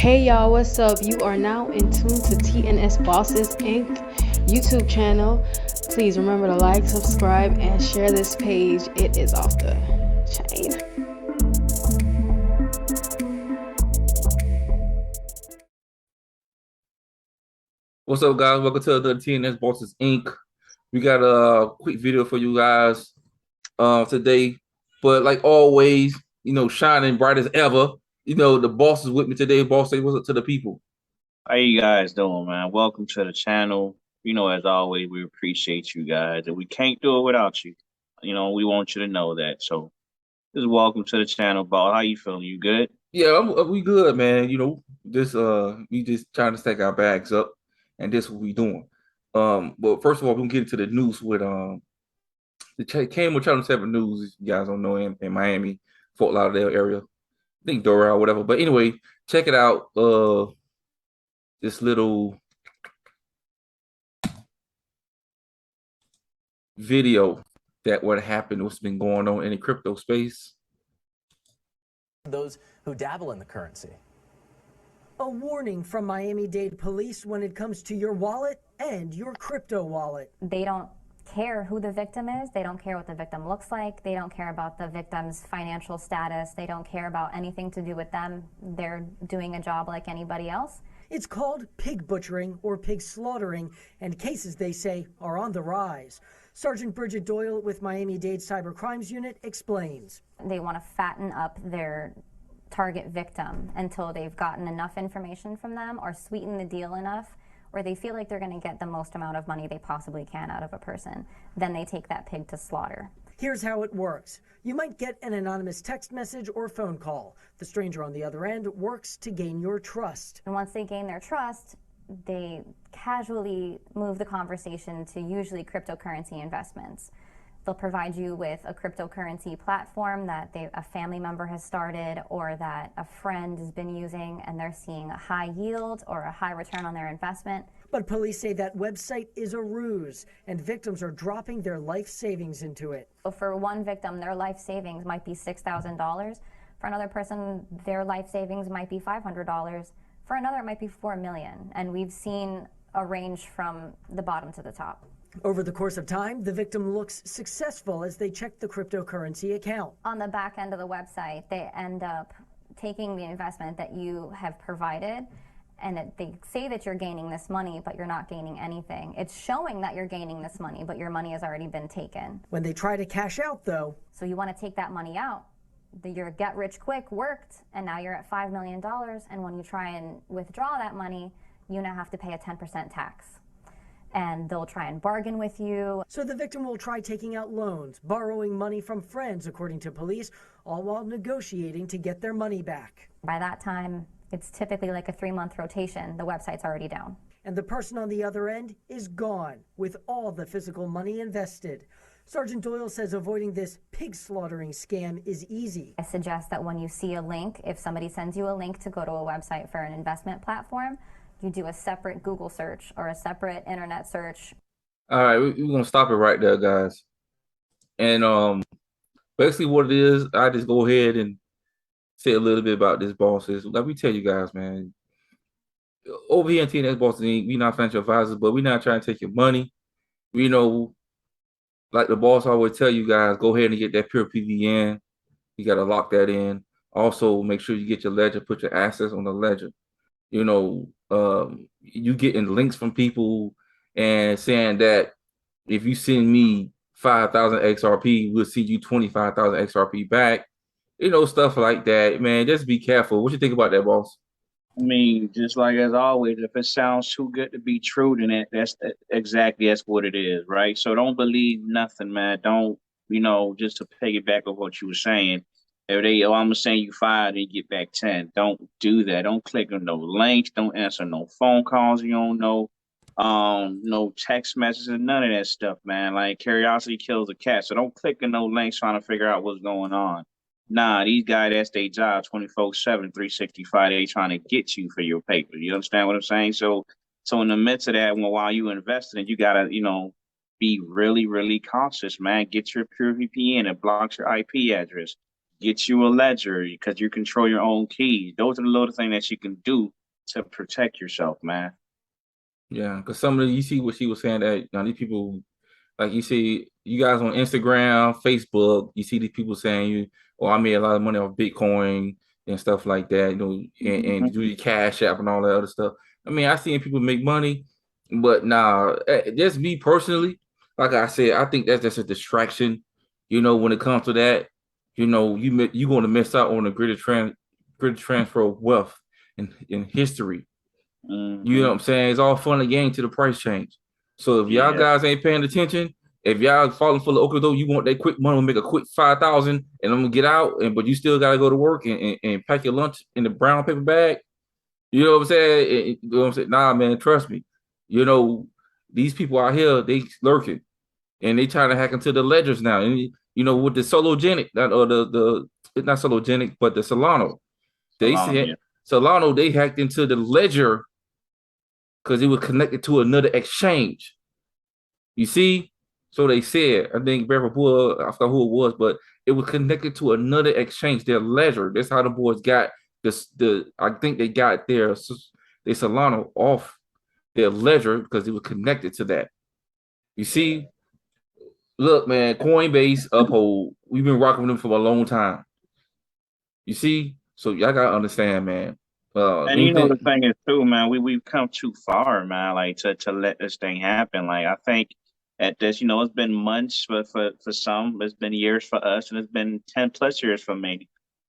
Hey y'all, what's up? You are now in tune to TNS Bosses Inc. YouTube channel. Please remember to like, subscribe, and share this page. It is off the chain. What's up, guys? Welcome to the TNS Bosses Inc. We got a quick video for you guys today. But like always, shining bright as ever. The boss is with me today. Boss, say what's up to the people. How you guys doing, man? Welcome to the channel. As always, we appreciate you guys, and we can't do it without you. We want you to know that. So, just welcome to the channel, Ball. How you feeling? You good? Yeah, we good, man. We just trying to stack our bags up, and this what we doing. But first of all, we're gonna get into the news with the came Channel 7 News. You guys don't know him in Miami, Fort Lauderdale area. I think Doral, whatever. But anyway, check it out. This little video that what happened, what's been going on in the crypto space. Those who dabble in the currency. A warning from Miami-Dade police when it comes to your wallet and your crypto wallet. They don't care who the victim is. They don't care what the victim looks like. They don't care about the victim's financial status. They don't care about anything to do with them. They're doing a job like anybody else. It's called pig butchering or pig slaughtering, and cases, they say, are on the rise. Sergeant Bridget Doyle with Miami-Dade Cyber Crimes Unit explains. They want to fatten up their target victim until they've gotten enough information from them or sweeten the deal enough where they feel like they're going to get the most amount of money they possibly can out of a person. Then they take that pig to slaughter. Here's how it works. You might get an anonymous text message or phone call. The stranger on the other end works to gain your trust. And once they gain their trust, they casually move the conversation to usually cryptocurrency investments. They'll provide you with a cryptocurrency platform that a family member has started or that a friend has been using, and they're seeing a high yield or a high return on their investment. But police say that website is a ruse, and victims are dropping their life savings into it. So for one victim, their life savings might be $6,000. For another person, their life savings might be $500. For another, it might be $4 million. And we've seen a range from the bottom to the top. Over the course of time, the victim looks successful as they check the cryptocurrency account. On the back end of the website, they end up taking the investment that you have provided, and they say that you're gaining this money, but you're not gaining anything. It's showing that you're gaining this money, but your money has already been taken. When they try to cash out, though. So you want to take that money out. Your get rich quick worked, and now you're at $5 million, and when you try and withdraw that money, you now have to pay a 10% tax. And they'll try and bargain with you. So the victim will try taking out loans, borrowing money from friends, according to police, all while negotiating to get their money back. By that time, it's typically like a 3-month rotation. The website's already down. And the person on the other end is gone with all the physical money invested. Sergeant Doyle says avoiding this pig slaughtering scam is easy. I suggest that when you see a link, if somebody sends you a link to go to a website for an investment platform, you do a separate Google search or a separate internet search. All right, we're gonna stop it right there, guys. And basically what it is, I just go ahead and say a little bit about this bosses. Like we tell you guys, man, over here in TNS Bosses Inc., we not financial advisors, but we're not trying to take your money. Like the boss always tell you guys, go ahead and get that pure PVN. You got to lock that in. Also, make sure you get your ledger, put your assets on the ledger. You getting links from people and saying that if you send me 5,000 XRP, we'll send you 25,000 XRP back. Stuff like that, man. Just be careful. What you think about that, boss? I mean, just like as always, if it sounds too good to be true, then that's what it is, right? So don't believe nothing, man. Don't, just to piggyback on what you were saying. If I'm gonna send you 5, then you get back 10. Don't do that. Don't click on no links. Don't answer no phone calls you don't know. No text messages, none of that stuff, man. Like curiosity kills a cat. So don't click on no links trying to figure out what's going on. Nah, these guys, that's their job 24/7, 365. They trying to get you for your paper. You understand what I'm saying? So in the midst of that, while you investing, you gotta, be really, really cautious, man. Get your pure VPN. It blocks your IP address. Get you a ledger because you control your own keys. Those are the little things that you can do to protect yourself, man. Yeah, because some of the, you see what she was saying that these people, like you see, you guys on Instagram, Facebook, you see these people saying oh, I made a lot of money off Bitcoin and stuff like that, and Mhm. do your Cash App and all that other stuff. I mean, I seen people make money, but nah, just me personally, like I said, I think that's just a distraction. When it comes to that, you're going to miss out on a greater transfer of wealth in history. You know what I'm saying? It's all fun and game to the price change. So if y'all Yeah, guys ain't paying attention, if y'all falling for the okey doke, you want that quick money, make a quick 5,000, and I'm gonna get out, but you still gotta go to work and pack your lunch in the brown paper bag. You know what I'm saying? You know what I'm saying? Nah, man, trust me. These people out here, they lurking and they trying to hack into the ledgers now. And with the Sologenic, or the it's not Sologenic, but the Solano. They Solana, yeah. said Solano, they hacked into the ledger because it was connected to another exchange. You see? So they said, I think Barry Bull, I forgot who it was, but it was connected to another exchange, their ledger. That's how the boys got I think they got their Solano off their ledger because it was connected to that. You see? Look, man, Coinbase, Uphold, we've been rocking with them for a long time. You see? So y'all gotta understand, man. And the thing is too, man, we've come too far, man, like to let this thing happen. Like I think at this, it's been months for some, it's been years for us, and it's been 10+ years for many.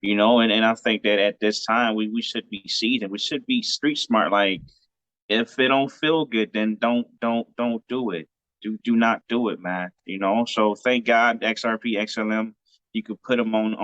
And I think that at this time we should be seasoned. We should be street smart. Like if it don't feel good, then don't do it. Do not do it, man. So thank God XRP, XLM, you could put them on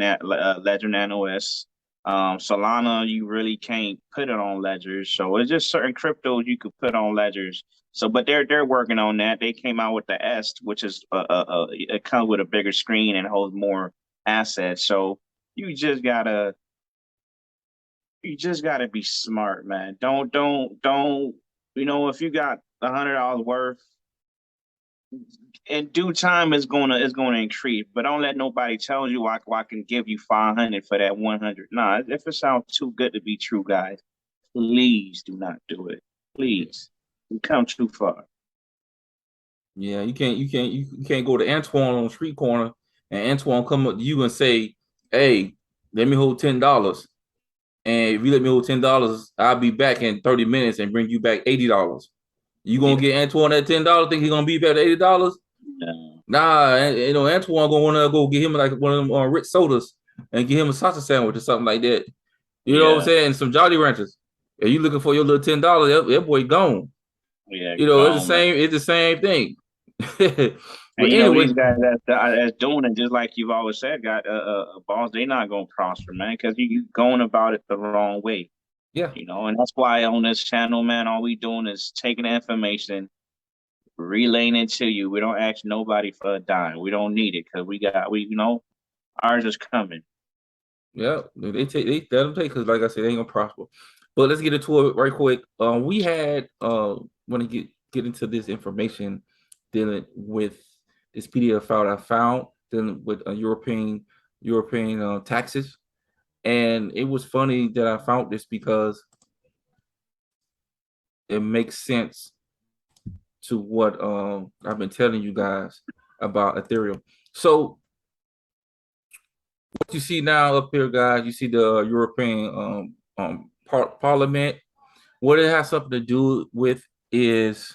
a Ledger Nano S. Solana, you really can't put it on ledgers. So it's just certain cryptos you could put on ledgers. So, but they're working on that. They came out with the S, which is it comes with a bigger screen and holds more assets. So you just gotta be smart, man. Don't. If you got $100 worth, in due time it's gonna increase. But don't let nobody tell you I can give you 500 for that 100. Nah, if it sounds too good to be true, guys, please do not do it. Please, you come too far. Yeah, you can't go to Antoine on the street corner and Antoine come up to you and say, "Hey, let me hold $10. And if you let me hold $10, I'll be back in 30 minutes and bring you back $80. You gonna Yeah, get Antoine that $10? Think he gonna be back at $80? no. Nah, Antoine gonna wanna go get him like one of them rich sodas and get him a sausage sandwich or something like that. You know what I'm Yeah, saying? Some Jolly Ranchers. If you looking for your little $10, that boy gone. yeah, It's the gone, man. same. It's the same thing. And But anyway, these guys that's doing it, just like you've always said, got a boss. They're not gonna prosper, man, because you going about it the wrong way. yeah. And that's why on this channel, man, all we doing is taking the information, relaying it to you. We don't ask nobody for a dime. We don't need it because ours is coming. Yeah, they let them take because, like I said, they ain't gonna prosper. But let's get into it right quick. We had want to get into this information dealing with this PDF file I found dealing with European taxes, and it was funny that I found this because it makes sense to what I've been telling you guys about Ethereum. So what you see now up here, guys, you see the European Parliament. What it has something to do with is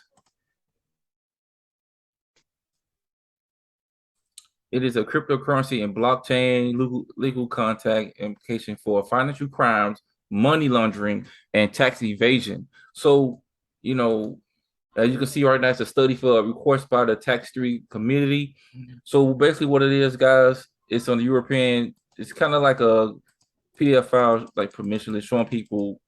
it is a cryptocurrency and blockchain legal contact implication for financial crimes, money laundering, and tax evasion. So, as you can see right now, it's a study for a request by the tax-free community. So basically what it is, guys, it's on the European, it's kind of like a PDF file, like permissionless, showing people,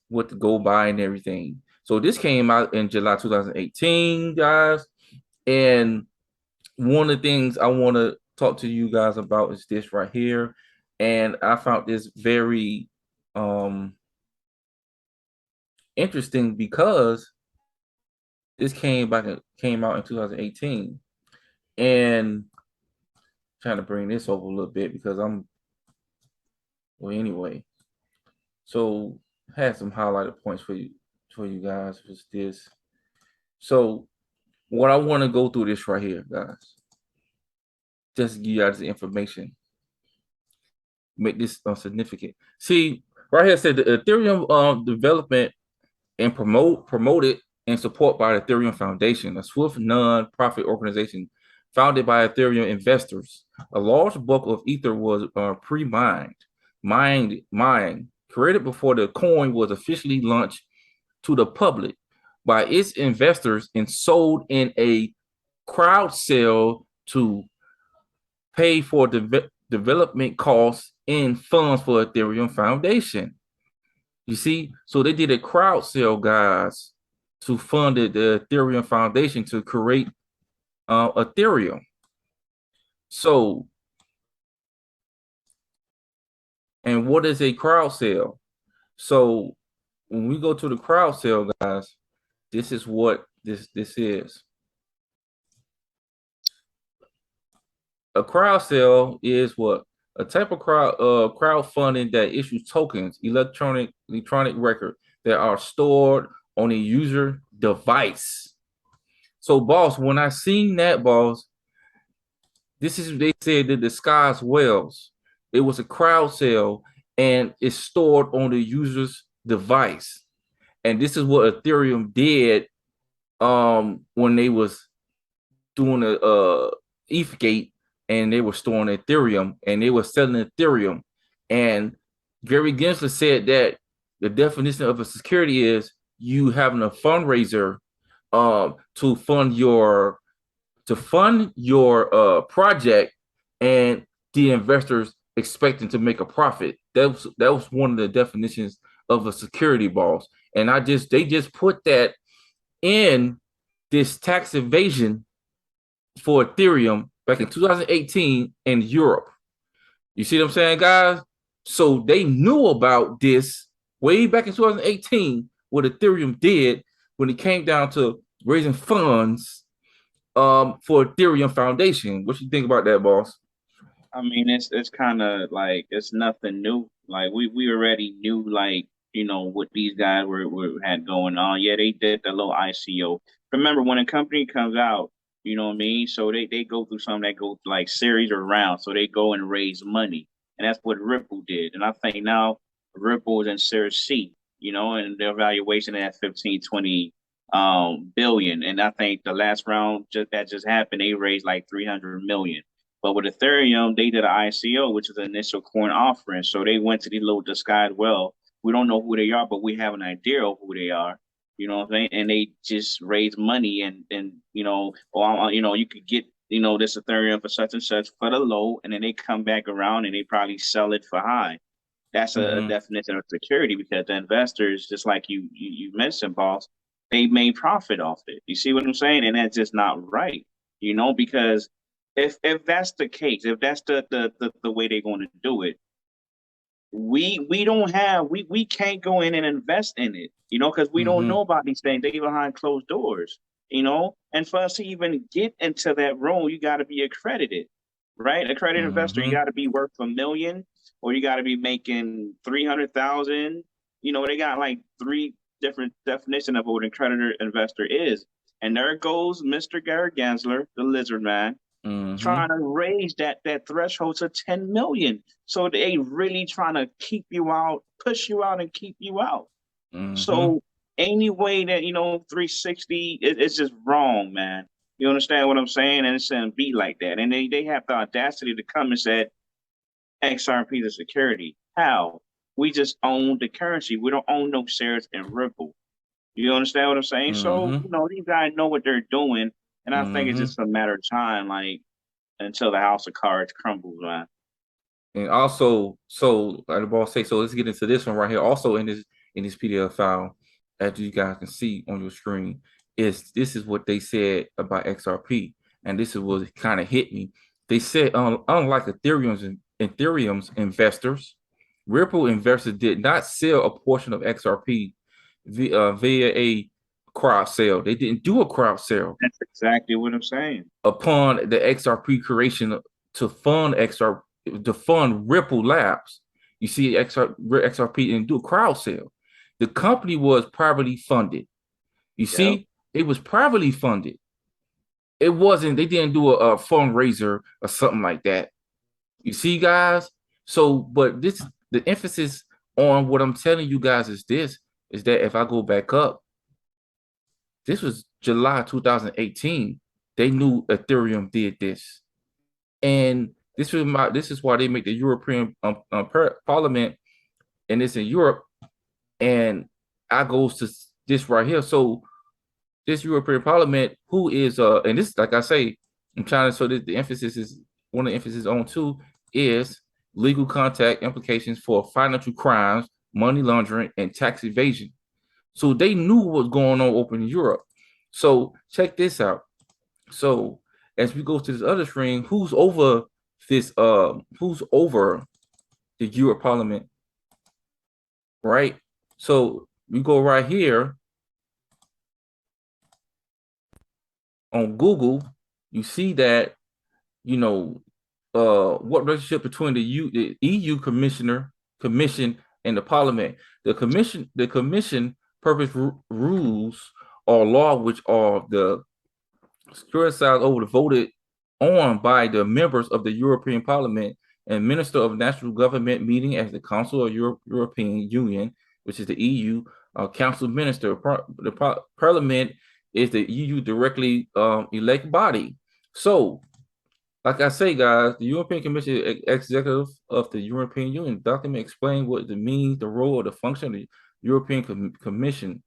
what to go by and everything. So this came out in July 2018, guys. And one of the things I want to talk to you guys about is this right here. And I found this very interesting because this came out in 2018. And trying to bring this over a little bit because well, anyway. So I had some highlighted points for you guys. Was this? So what I want to go through this right here, guys. Just to give you guys the information. Make this significant. See, right here it said the Ethereum development and promoted and support by the Ethereum Foundation, a swift non-profit organization founded by Ethereum investors. A large bulk of Ether was mined, created before the coin was officially launched to the public by its investors and sold in a crowd sale to pay for development costs and funds for Ethereum Foundation. You see, so they did a crowd sale, guys, to fund the Ethereum Foundation to create Ethereum. So, and what is a crowd sale? So, when we go to the crowd sale, guys, this is what this is. A crowd sale is what? A type of crowdfunding that issues tokens, electronic record that are stored on a user device. So, boss, when I seen that, boss, this is they said the disguised wells. It was a crowd sale and it's stored on the user's device. And this is what Ethereum did when they was doing a ETHgate, and they were storing Ethereum and they were selling Ethereum. And Gary Gensler said that the definition of a security is you having a fundraiser to fund your project, and the investors expecting to make a profit. That was one of the definitions of a security, boss. And they just put that in this tax evasion for Ethereum back in 2018 in Europe. You see what I'm saying, guys? So they knew about this way back in 2018, what Ethereum did when it came down to raising funds for Ethereum Foundation. What you think about that, boss? I mean, it's kind of like it's nothing new. Like we already knew, like, you know, what these guys had going on. Yeah, they did the little ICO. Remember, when a company comes out, you know what I mean? So they go through something that goes like series or rounds. So they go and raise money. And that's what Ripple did. And I think now Ripple is in Series C, you know, and their valuation at 15, 20 billion. And I think the last round that just happened, they raised like 300 million. But with Ethereum, they did an ICO, which is an initial coin offering. So they went to these little disguised, well, we don't know who they are, but we have an idea of who they are. You know what I'm saying? And they just raise money and you know, or you know, you could get, you know, this Ethereum for such and such for the low, and then they come back around and they probably sell it for high. That's a definition of security, because the investors, just like you mentioned, boss, they made profit off it. You see what I'm saying? And that's just not right, you know, because if that's the case, if that's the way they're going to do it, we can't go in and invest in it, you know, because we don't know about these things. They behind closed doors, you know. And for us to even get into that room, you got to be accredited, right? Accredited investor, you got to be worth $1 million, or you got to be making 300,000. You know, they got like 3 different definitions of what an accredited investor is. And there goes Mr. Gary Gensler, the lizard man, trying to raise that threshold to 10 million. So they really trying to keep you out, push you out, and keep you out. So any way that, you know, 360, it's just wrong, man. You understand what I'm saying? And it shouldn't be like that. And they have the audacity to come and say XRP is security. How? We just own the currency. We don't own no shares in Ripple. You understand what I'm saying? So, you know, these guys know what they're doing. And I think it's just a matter of time, like, until the house of cards crumbles, man. And also, so like the boss say, so let's get into this one right here. Also in this PDF file, as you guys can see on your screen, this is what they said about XRP, and this is what kind of hit me. They said, unlike Ethereum's investors, Ripple investors did not sell a portion of XRP via a crowd sale. They didn't do a crowd sale. That's exactly what I'm saying. Upon the XRP creation to fund Ripple Labs. You see, XRP didn't do a crowd sale. The company was privately funded. You see, it was privately funded. It wasn't, they didn't do a fundraiser or something like that. You see, guys? So, but this, the emphasis on what I'm telling you guys is this, is that if I go back up, this was July 2018. They knew Ethereum did this. And this is why they make the European Parliament, and it's in Europe. And I goes to this right here. So this European Parliament, who is and this, like I say, I'm trying to, so that the emphasis is, one of the emphasis on too is legal contact implications for financial crimes, money laundering, and tax evasion. So they knew what was going on over in Europe. So check this out. So as we go to this other screen, who's over this? Who's over the Europe Parliament? Right. So we go right here on Google. You see that, you know, what relationship between the EU commission and the Parliament. The commission purpose rules or law which are the scrutinized over the voted on by the members of the European Parliament and Minister of National Government meeting as the Council of European Union, which is the EU Council Minister. The Parliament is the EU directly elect body. So, like I say, guys, the European Commission executive of the European Union document explain what it means, the role, or the function of the European Commission,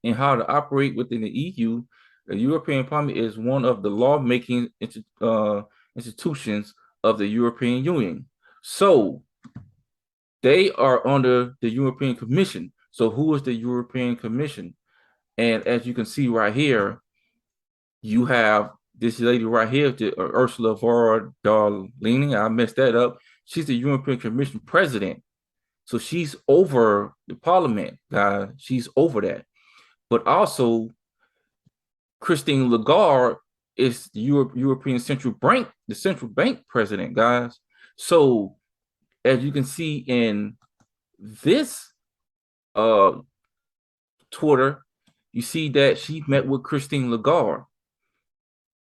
and how to operate within the EU. The European Parliament is one of the lawmaking institutions of the European Union. So they are under the European Commission. So who is the European Commission? And as you can see right here, you have this lady right here, Ursula von der Leyen. I messed that up. She's the European Commission president. So she's over the Parliament, guys. She's over that. But also, Christine Lagarde is the European Central Bank, the central bank president, guys. So as you can see in this Twitter, you see that she met with Christine Lagarde.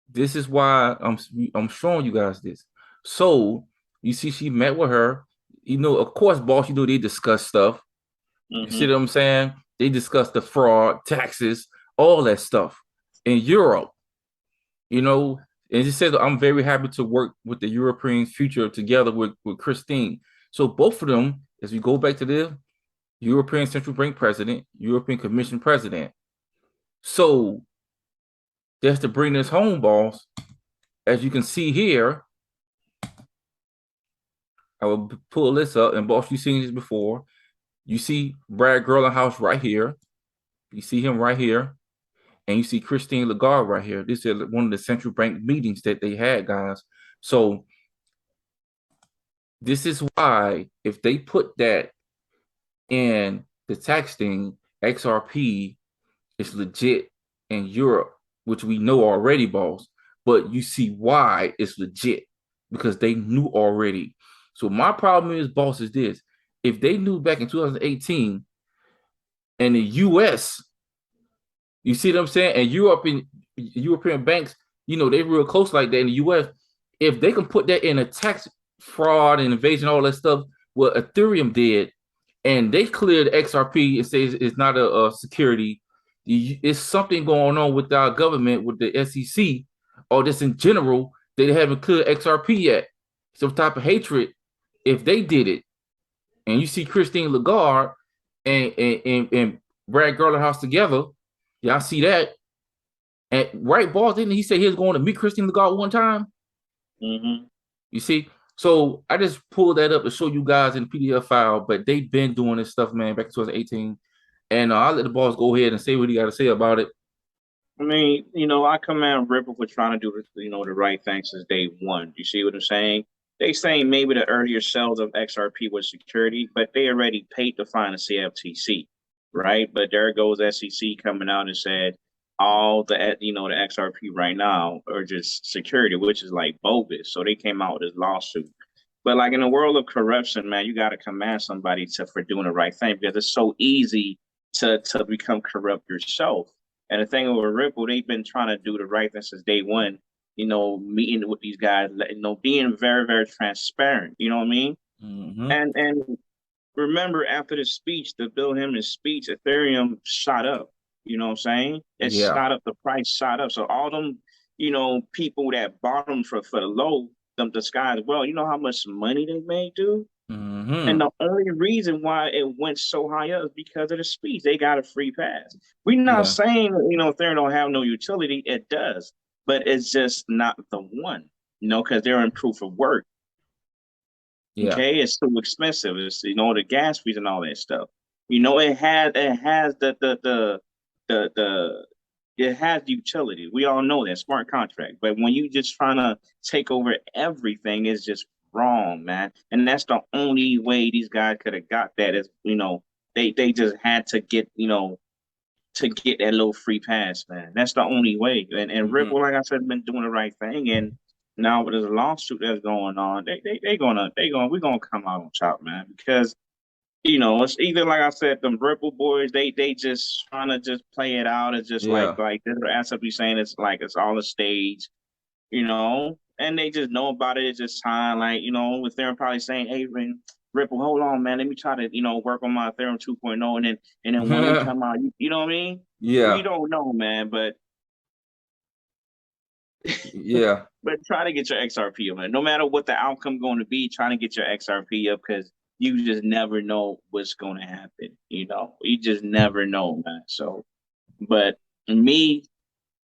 This is why I'm showing you guys this. So you see she met with her. You know, of course, boss, you know, they discuss stuff. You see what I'm saying? They discuss the fraud, taxes, all that stuff in Europe. You know, and she said, I'm very happy to work with the European future together with Christine. So both of them, as we go back to the European Central Bank president, European Commission president. So just to bring this home, boss, as you can see here, I will pull this up, and boss, you've seen this before. You see Brad Gerlinghouse right here. You see him right here. And you see Christine Lagarde right here. This is one of the central bank meetings that they had, guys. So this is why if they put that in the tax thing, XRP is legit in Europe, which we know already, boss. But you see why it's legit, because they knew already. So my problem is, boss, is this. If they knew back in 2018 and the US, you see what I'm saying? And European banks, you know, they're real close like that in the US. If they can put that in a tax fraud and evasion, all that stuff, what Ethereum did, and they cleared XRP, it says it's not a security. It's something going on with our government, with the SEC, or just in general, they haven't cleared XRP yet. Some type of hatred if they did it. And you see Christine Lagarde and Brad Gerlinghouse together. Y'all see that? And right, boss, didn't he say he was going to meet Christine Lagarde one time? You see? So I just pulled that up to show you guys in the PDF file, but they've been doing this stuff, man, back in 2018. And I'll let the boss go ahead and say what he got to say about it. I mean, you know, I commend Ripple for trying to do, you know, the right thing since day one. You see what I'm saying? They saying maybe the earlier sales of XRP was security, but they already paid to find a CFTC, right? But there goes SEC coming out and said, all the the XRP right now are just security, which is like bogus. So they came out with this lawsuit. But like in the world of corruption, man, you got to command somebody for doing the right thing because it's so easy to become corrupt yourself. And the thing with Ripple, they've been trying to do the right thing since day one. Meeting with these guys, being very, very transparent. You know what I mean? Mm-hmm. And remember, after the speech, the Bill Hemmings speech, Ethereum shot up. You know what I'm saying? It shot up. The price shot up. So all them, people that bought them for the low, the sky as well. You know how much money they made, dude? Mm-hmm. And the only reason why it went so high up is because of the speech. They got a free pass. We're not saying, Ethereum don't have no utility. It does. But it's just not the one, because they're in proof of work. Yeah. Okay, it's too expensive. It's the gas fees and all that stuff. It has it has utility. We all know that smart contract. But when you just trying to take over everything, it's just wrong, man. And that's the only way these guys could have got that is they just had to get to get that little free pass, man. That's the only way. And Ripple, like I said, been doing the right thing. And now with this lawsuit that's going on, we're gonna come out on top, man. Because it's either like I said, them Ripple boys, they just trying to just play it out. It's just like this asset be saying it's like it's all a stage, and they just know about it. It's just time, with them probably saying, "Hey, Ripple, hold on, man. Let me try to, work on my Ethereum 2.0, and then when they come out, you know what I mean? Yeah. We don't know, man, but yeah. But try to get your XRP up, man. No matter what the outcome going to be, trying to get your XRP up because you just never know what's going to happen. You just never know, man. So, but me,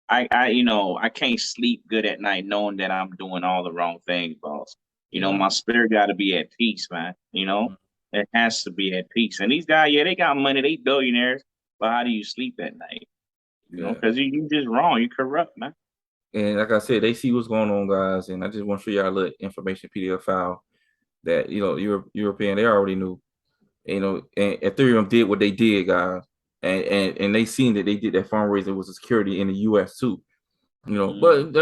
I can't sleep good at night knowing that I'm doing all the wrong things, boss. My spirit got to be at peace, man. It has to be at peace. And these guys, they got money, they billionaires, but how do you sleep at night? Because you just wrong, you corrupt, man. And like I said, they see what's going on, guys. And I just want to show y'all a little information PDF file that European they already knew. And Ethereum did what they did, guys. And they seen that they did that fundraising with security in the US too. But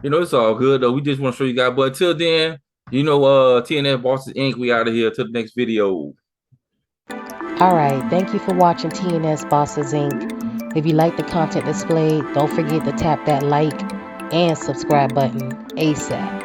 it's all good though. We just want to show you guys. But until then, TNS Bosses Inc. We out of here till the next video. All right, thank you for watching TNS Bosses Inc. If you like the content displayed, don't forget to tap that like and subscribe button ASAP.